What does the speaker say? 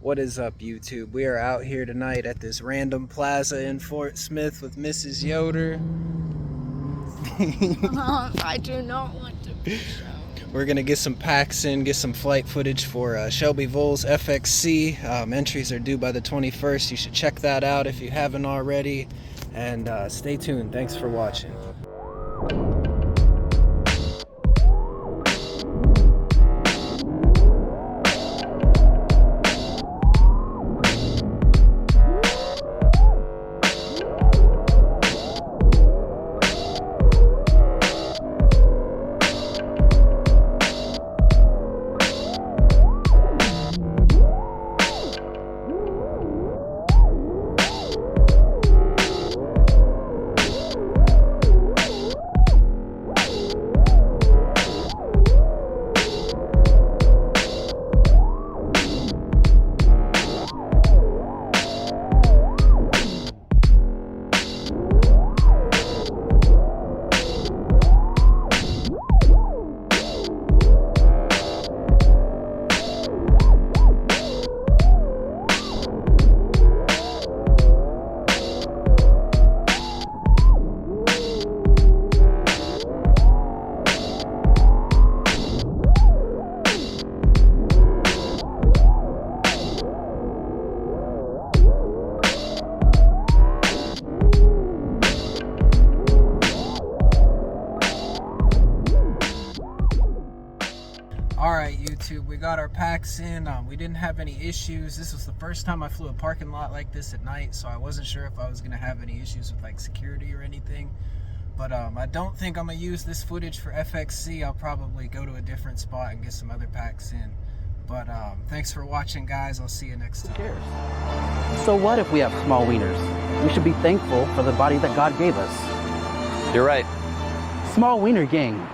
What is up, YouTube? We are out here tonight at this random plaza in Fort Smith with Mrs. Yoder. I do not want to be shown. We're gonna get some packs in, get some flight footage for Shelby Vols FXC. Entries are due by the 21st. You should check that out if you haven't already. And stay tuned. Thanks for watching. Alright, YouTube, we got our packs in. We didn't have any issues. This was the first time I flew a parking lot like this at night, so I wasn't sure if I was going to have any issues with like security or anything. But I don't think I'm going to use this footage for FXC. I'll probably go to a different spot and get some other packs in. But thanks for watching, guys. I'll see you next time. Who cares? So what if we have small wieners? We should be thankful for the body that God gave us. You're right. Small wiener gang.